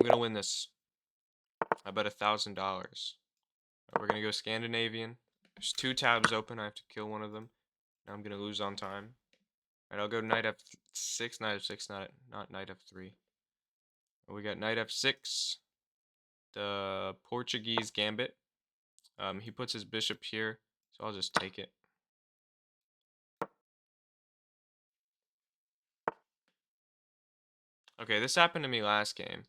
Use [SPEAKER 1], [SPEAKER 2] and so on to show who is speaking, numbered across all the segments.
[SPEAKER 1] I'm gonna win this. I bet $1,000. We're gonna go Scandinavian. There's 2 tabs open. I have to kill one of them. Now I'm gonna lose on time. Alright, I'll go knight f6, knight f6, not knight f3. We got knight f6, the Portuguese gambit. He puts his bishop here, so I'll just take it. Okay, this happened to me last game,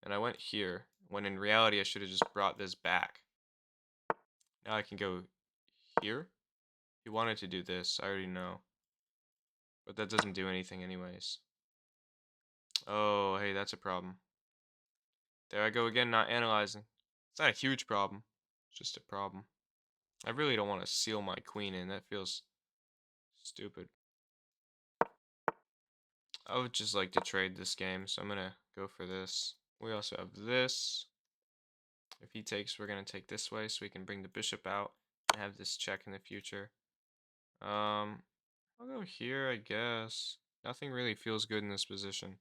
[SPEAKER 1] and I went here, when in reality I should have just brought this back. Now I can go here. He wanted to do this, I already know. But that doesn't do anything anyways. Oh, hey, that's a problem. There I go again, not analyzing. It's not a huge problem. It's just a problem. I really don't want to seal my queen in. That feels stupid. I would just like to trade this game, so I'm going to go for this. We also have this. If he takes, we're going to take this way so we can bring the bishop out and have this check in the future. I'll go here, I guess. Nothing really feels good in this position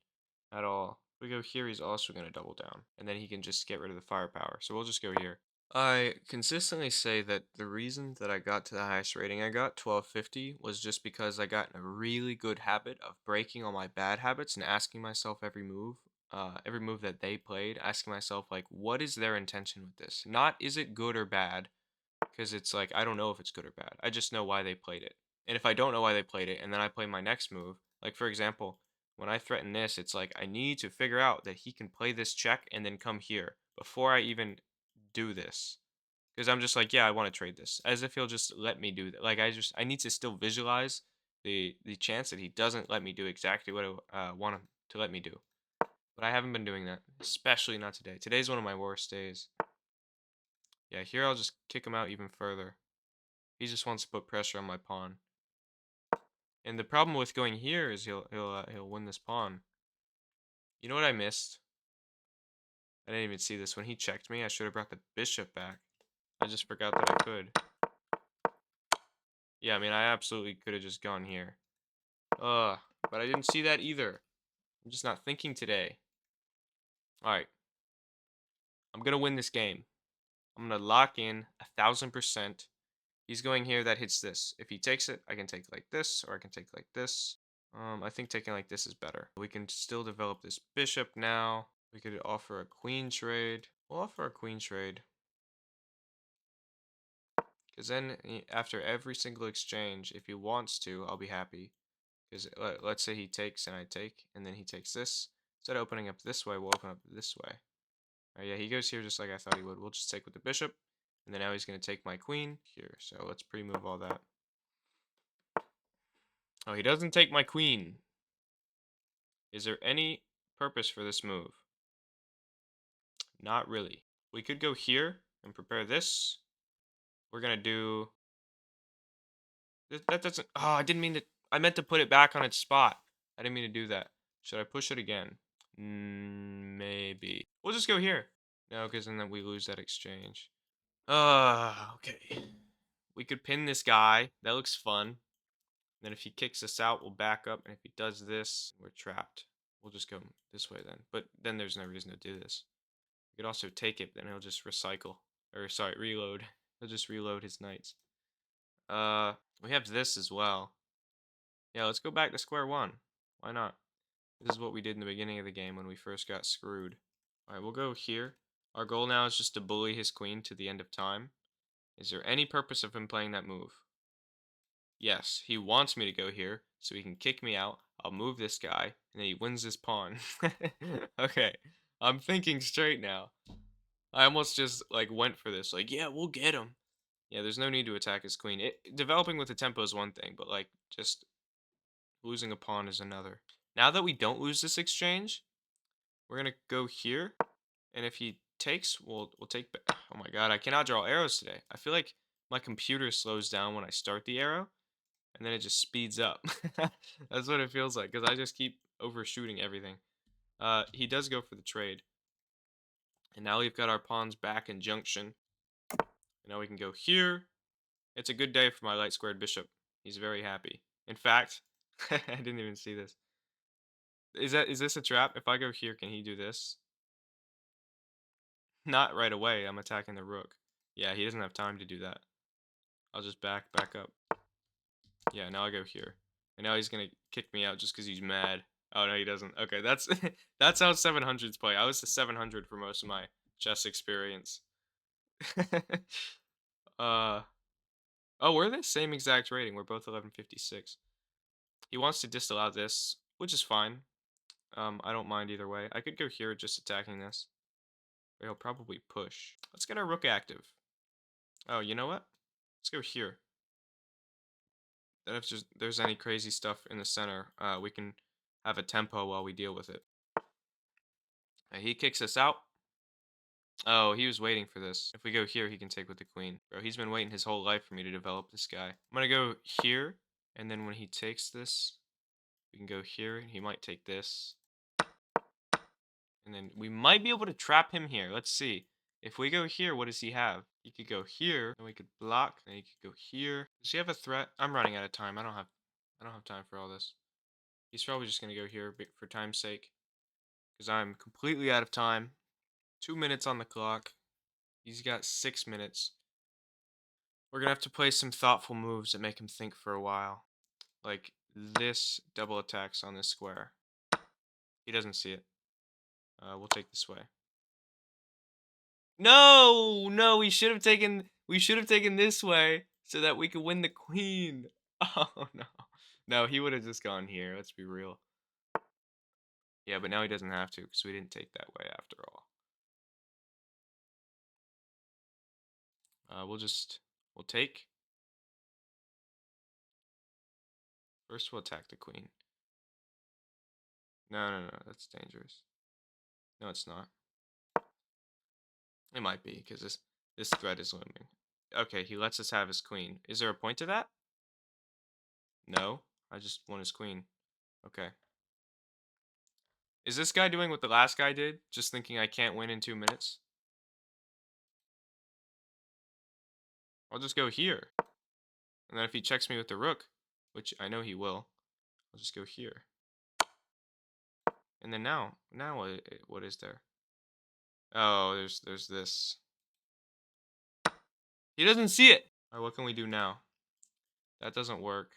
[SPEAKER 1] at all. If we go here, he's also going to double down. And then he can just get rid of the firepower. So we'll just go here. I consistently say that the reason that I got to the highest rating I got, 1250, was just because I got in a really good habit of breaking all my bad habits and asking myself every move that they played, asking myself, like, what is their intention with this? Not, is it good or bad? Because it's like, I don't know if it's good or bad. I just know why they played it. And if I don't know why they played it, and then I play my next move, like, for example, when I threaten this, it's like, I need to figure out that he can play this check and then come here before I even do this. Because I'm just like, yeah, I want to trade this. As if he'll just let me do that. Like, I need to still visualize the chance that he doesn't let me do exactly what I want him to let me do. But I haven't been doing that, especially not today. Today's one of my worst days. Yeah, here I'll just kick him out even further. He just wants to put pressure on my pawn. And the problem with going here is he'll win this pawn. You know what I missed? I didn't even see this. When he checked me, I should have brought the bishop back. I just forgot that I could. Yeah, I mean, I absolutely could have just gone here. But I didn't see that either. I'm just not thinking today. Alright. I'm gonna win this game. I'm gonna lock in 1,000%. He's going here, that hits this. If he takes it, I can take like this, or I can take like this. I think taking like this is better. We can still develop this bishop now. We could offer a queen trade. We'll offer a queen trade. Because then, after every single exchange, if he wants to, I'll be happy. Because let's say he takes and I take, and then he takes this. Instead of opening up this way, we'll open up this way. Yeah, he goes here just like I thought he would. We'll just take with the bishop. And then now he's going to take my queen here. So let's pre-move all that. Oh, he doesn't take my queen. Is there any purpose for this move? Not really. We could go here and prepare this. We're going to do... That doesn't... Oh, I didn't mean to... I meant to put it back on its spot. I didn't mean to do that. Should I push it again? Maybe. We'll just go here. No, because then we lose that exchange. Okay. We could pin this guy. That looks fun. Then if he kicks us out, we'll back up. And if he does this, we're trapped. We'll just go this way then. But then there's no reason to do this. We could also take it, then he'll just recycle. Or, sorry, reload. He'll just reload his knights. We have this as well. Yeah, let's go back to square one. Why not? This is what we did in the beginning of the game when we first got screwed. Alright, we'll go here. Our goal now is just to bully his queen to the end of time. Is there any purpose of him playing that move? Yes, he wants me to go here so he can kick me out. I'll move this guy, and then he wins this pawn. Okay, I'm thinking straight now. I almost just like went for this. Like, yeah, we'll get him. Yeah, there's no need to attack his queen. Developing with the tempo is one thing, but like just losing a pawn is another. Now that we don't lose this exchange, we're gonna go here, and if he takes, we'll take. Oh my god, I cannot draw arrows today. I feel like my computer slows down when I start the arrow, and then it just speeds up. That's what it feels like, because I just keep overshooting everything. He does go for the trade. And now we've got our pawns back in junction. And now we can go here. It's a good day for my light squared bishop. He's very happy. In fact, I didn't even see this. Is this a trap? If I go here, can he do this? Not right away. I'm attacking the rook. Yeah, he doesn't have time to do that. I'll just back up. Yeah, now I go here. And now he's gonna kick me out just because he's mad. Oh, no, he doesn't. Okay, that's that's how 700s play. I was the 700 for most of my chess experience. uh, oh, we're the same exact rating. We're both 1156. He wants to disallow this, which is fine. I don't mind either way. I could go here just attacking this. But he'll probably push. Let's get our rook active. Oh, you know what? Let's go here. Then if there's any crazy stuff in the center, we can have a tempo while we deal with it. He kicks us out. Oh, he was waiting for this. If we go here, he can take with the queen. Bro, he's been waiting his whole life for me to develop this guy. I'm gonna go here, and then when he takes this, we can go here, and he might take this. And then we might be able to trap him here. Let's see. If we go here, what does he have? He could go here, and we could block, and he could go here. Does he have a threat? I'm running out of time. I don't have time for all this. He's probably just gonna go here for time's sake. Because I'm completely out of time. 2 minutes on the clock. He's got 6 minutes. We're gonna have to play some thoughtful moves that make him think for a while. Like this double attacks on this square. He doesn't see it. We'll take this way. No, no, we should have taken this way so that we could win the queen. Oh no. No, he would have just gone here, let's be real. Yeah, but now he doesn't have to because we didn't take that way after all. We'll take. First we'll attack the queen. No, that's dangerous. No, it's not. It might be, because this threat is looming. Okay, he lets us have his queen. Is there a point to that? No, I just won his queen. Okay. Is this guy doing what the last guy did? Just thinking I can't win in 2 minutes? I'll just go here. And then if he checks me with the rook, which I know he will, I'll just go here. And then now what is there? Oh, there's this. He doesn't see it. All right, what can we do now? That doesn't work.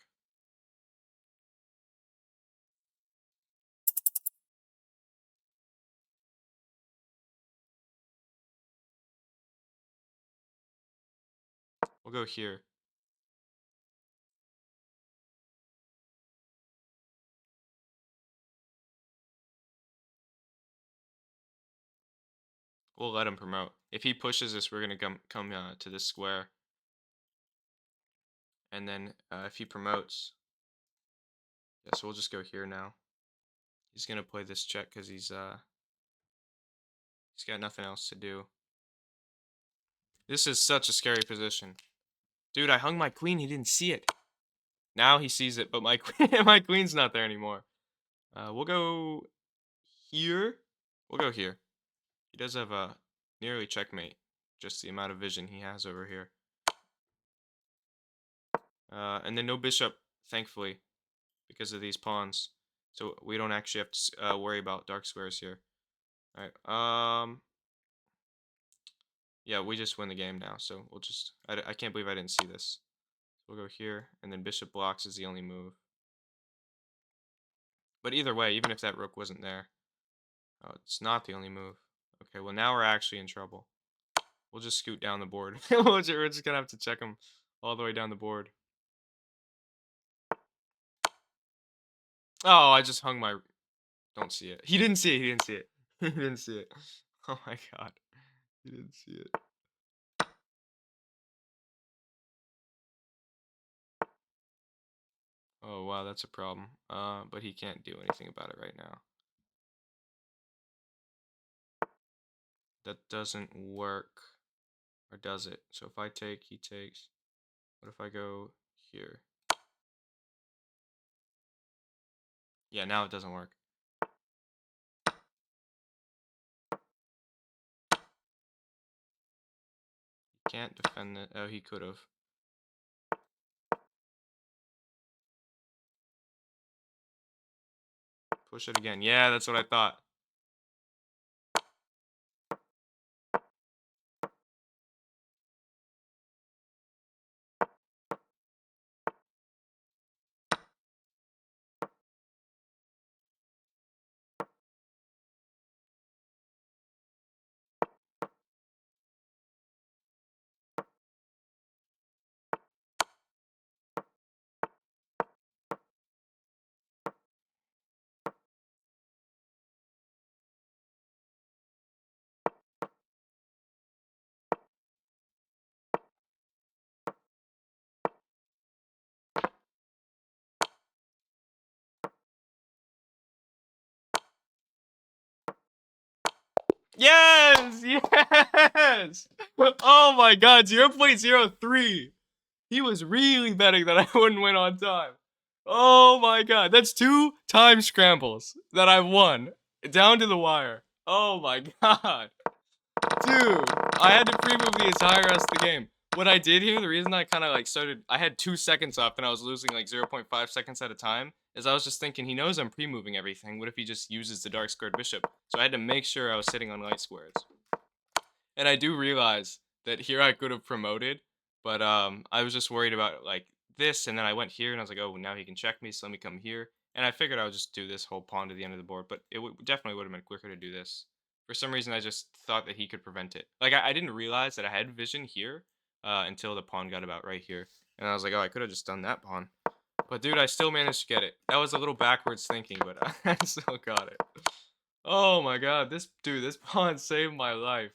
[SPEAKER 1] We'll go here. We'll let him promote. If he pushes us, we're gonna come to this square. And then if he promotes, yeah, so we'll just go here now. He's gonna play this check because he's got nothing else to do. This is such a scary position. Dude, I hung my queen, he didn't see it. Now he sees it, but my my queen's not there anymore. We'll go here. We'll go here. He does have a nearly checkmate. Just the amount of vision he has over here. And then no bishop, thankfully, because of these pawns. So we don't actually have to worry about dark squares here. Alright, yeah, we just win the game now, so we'll just... I can't believe I didn't see this. We'll go here, and then bishop blocks is the only move. But either way, even if that rook wasn't there... Oh, it's not the only move. Okay, well now we're actually in trouble. We'll just scoot down the board. We're just gonna have to check him all the way down the board. Oh, I just hung my... Don't see it. He didn't see it. He didn't see it. He didn't see it. Oh my god. He didn't see it. Oh wow, that's a problem. But he can't do anything about it right now. That doesn't work. Or does it? So if I take, he takes. What if I go here? Yeah, now it doesn't work. He can't defend it. Oh, he could have. Push it again. Yeah, that's what I thought. Yes! Yes! Oh my god, 0.03. He was really betting that I wouldn't win on time. Oh my god, that's 2 time scrambles that I've won. Down to the wire. Oh my god. Dude, I had to pre-move the entire rest of the game. What I did here, the reason I kind of like started, I had 2 seconds left and I was losing like 0.5 seconds at a time, is I was just thinking, he knows I'm pre-moving everything. What if he just uses the dark squared bishop? So I had to make sure I was sitting on light squares. And I do realize that here I could have promoted, but I was just worried about like this, and then I went here and I was like, oh, now he can check me, so let me come here. And I figured I would just do this whole pawn to the end of the board, but it definitely would have been quicker to do this. For some reason, I just thought that he could prevent it. Like I didn't realize that I had vision here until the pawn got about right here, and I was like, oh, I could have just done that pawn. But dude, I still managed to get it. That was a little backwards thinking, but I still got it. Oh my god, this pawn saved my life.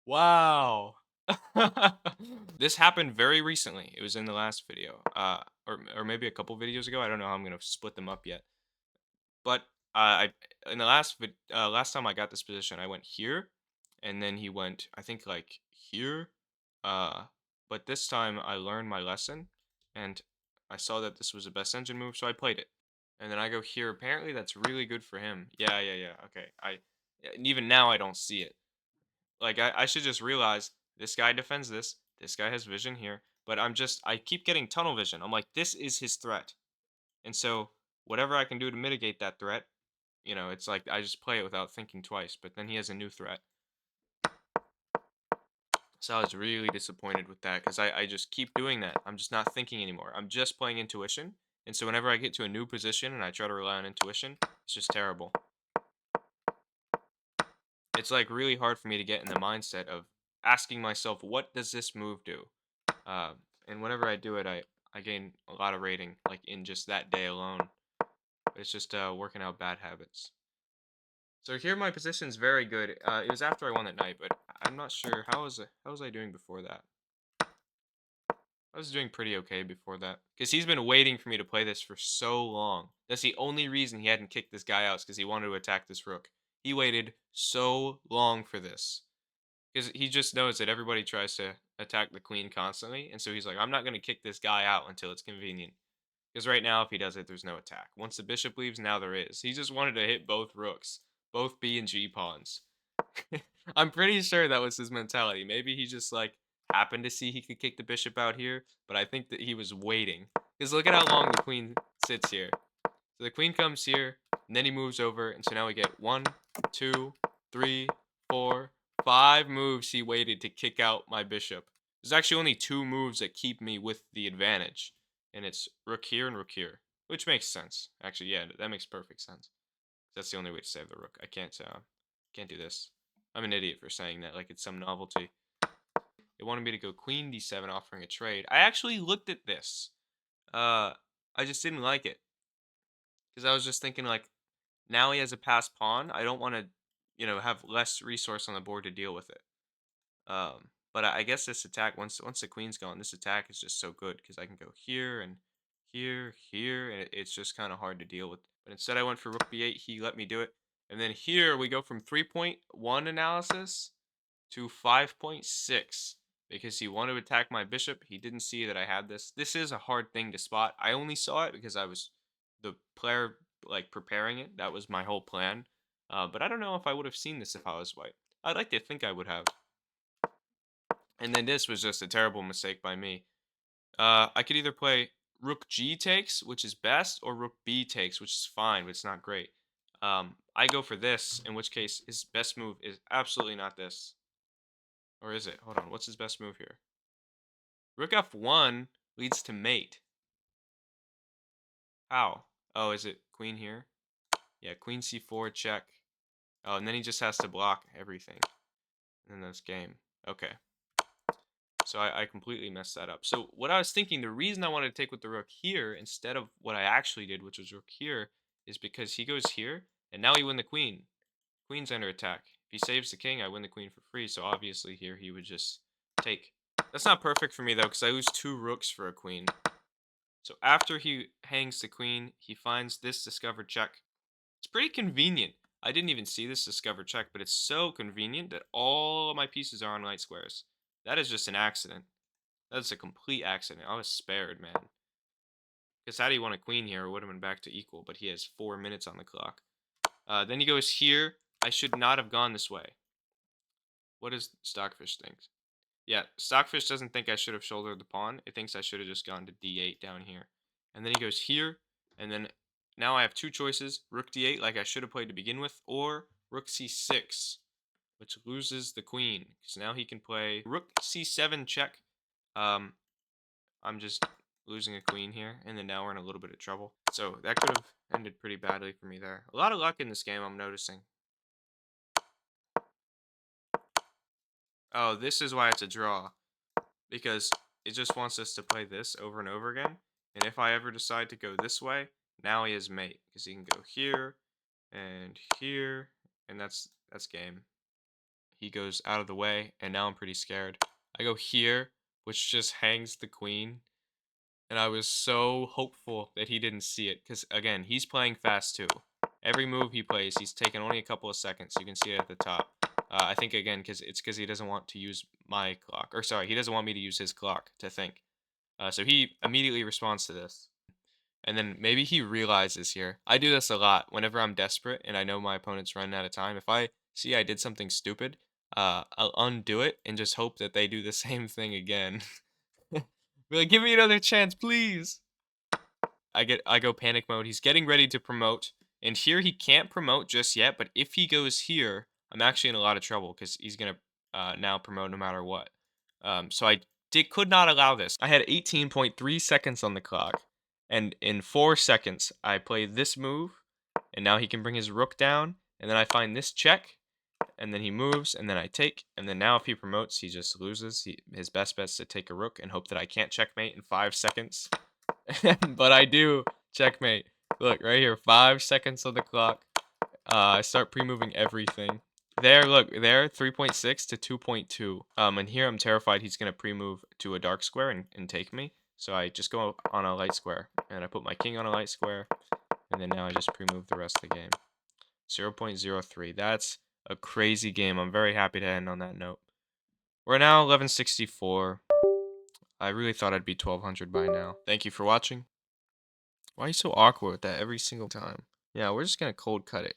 [SPEAKER 1] Wow. This happened very recently. It was in the last video, or maybe a couple videos ago. I don't know how I'm gonna split them up yet. But I in the last time I got this position, I went here, and then he went, I think like here. Uh, but this time I learned my lesson, and I saw that this was the best engine move, so I played it. And then I go here. Apparently, that's really good for him. Yeah, yeah, yeah. Okay, and even now I don't see it. Like I should just realize this guy defends this. This guy has vision here. But I keep getting tunnel vision. I'm like, this is his threat. And so whatever I can do to mitigate that threat, it's like I just play it without thinking twice. But then he has a new threat. So I was really disappointed with that because I just keep doing that. I'm just not thinking anymore. I'm just playing intuition. And so whenever I get to a new position and I try to rely on intuition, it's just terrible. It's like really hard for me to get in the mindset of asking myself, what does this move do? Uh, and whenever I do it, I gain a lot of rating, like in just that day alone. But it's just working out bad habits. So here my position's very good. It was after I won that night, but I'm not sure how was I doing before that. I was doing pretty okay before that because he's been waiting for me to play this for so long. That's the only reason he hadn't kicked this guy out, because he wanted to attack this rook. He waited so long for this. Because he just knows that everybody tries to attack the queen constantly, and so he's like, I'm not going to kick this guy out until it's convenient. Because right now, if he does it, there's no attack. Once the bishop leaves, now there is. He just wanted to hit both rooks, both B and G pawns. I'm pretty sure that was his mentality. Maybe he just like happened to see he could kick the bishop out here, but I think that he was waiting. Because look at how long the queen sits here. So the queen comes here, and then he moves over, and so now we get 1, 2, 3, 4, 5 moves he waited to kick out my bishop. There's actually only 2 moves that keep me with the advantage, and it's rook here and rook here, which makes sense. Actually, yeah, that makes perfect sense. That's the only way to save the rook. I can't do this. I'm an idiot for saying that like it's some novelty. It wanted me to go queen d7, offering a trade. I actually looked at this. I just didn't like it. Because I was just thinking, like, now he has a passed pawn. I don't want to, have less resource on the board to deal with it. But I guess this attack, once the queen's gone, this attack is just so good because I can go here and here, here, and it's just kind of hard to deal with. But instead, I went for rook b8. He let me do it. And then here we go from 3.1 analysis to 5.6 because he wanted to attack my bishop. He didn't see that I had this. This is a hard thing to spot. I only saw it because I was the player like preparing it. That was my whole plan. But I don't know if I would have seen this if I was white. I'd like to think I would have. And then this was just a terrible mistake by me. I could either play rook g takes, which is best, or rook b takes, which is fine, but it's not great. I go for this, in which case his best move is absolutely not this. Or is it? Hold on, what's his best move here? Rook f1 leads to mate. How? Oh, is it queen here? Yeah, queen c4, check. Oh, and then he just has to block everything. And then that's game. Okay. So I completely messed that up. So what I was thinking, the reason I wanted to take with the rook here instead of what I actually did, which was rook here, is because he goes here, and now he win the queen. Queen's under attack. If he saves the king, I win the queen for free, so obviously here he would just take. That's not perfect for me, though, because I lose 2 rooks for a queen. So after he hangs the queen, he finds this discovered check. It's pretty convenient. I didn't even see this discover check, but it's so convenient that all of my pieces are on light squares. That is just an accident. That's a complete accident. I was spared, man. Because had he won a queen here, it would have been back to equal, but he has 4 minutes on the clock. Then he goes here. I should not have gone this way. What does Stockfish think? Yeah, Stockfish doesn't think I should have shouldered the pawn. It thinks I should have just gone to d8 down here. And then he goes here, and then now I have two choices. Rook d8 like I should have played to begin with, or Rook c6, which loses the queen. Because now he can play Rook c7 check. I'm just losing a queen here, and then now we're in a little bit of trouble. So that could have ended pretty badly for me there. A lot of luck in this game, I'm noticing. Oh, this is why it's a draw. Because it just wants us to play this over and over again. And if I ever decide to go this way, now he has mate. Because he can go here, and that's game. He goes out of the way, and now I'm pretty scared. I go here, which just hangs the queen. And I was so hopeful that he didn't see it. Because, again, he's playing fast, too. Every move he plays, he's taking only a couple of seconds. You can see it at the top. I think, again, because he doesn't want to use my clock. Or, sorry, he doesn't want me to use his clock to think. So he immediately responds to this. And then maybe he realizes here. I do this a lot whenever I'm desperate and I know my opponent's running out of time. If I see I did something stupid, I'll undo it and just hope that they do the same thing again. Be like, give me another chance, please. I go panic mode. He's getting ready to promote. And here he can't promote just yet, but if he goes here, I'm actually in a lot of trouble because he's going to now promote no matter what. So I could not allow this. I had 18.3 seconds on the clock. And in 4 seconds, I played this move. And now he can bring his rook down. And then I find this check. And then he moves. And then I take. And then now if he promotes, he just loses. His best bet's to take a rook and hope that I can't checkmate in 5 seconds. But I do checkmate. Look, right here. 5 seconds on the clock. I start pre-moving everything. There, look, there, 3.6 to 2.2. And here I'm terrified he's going to pre-move to a dark square and take me. So I just go on a light square. And I put my king on a light square. And then now I just pre-move the rest of the game. 0.03. That's a crazy game. I'm very happy to end on that note. We're now 1164. I really thought I'd be 1200 by now. Thank you for watching. Why are you so awkward with that every single time? Yeah, we're just going to cold cut it.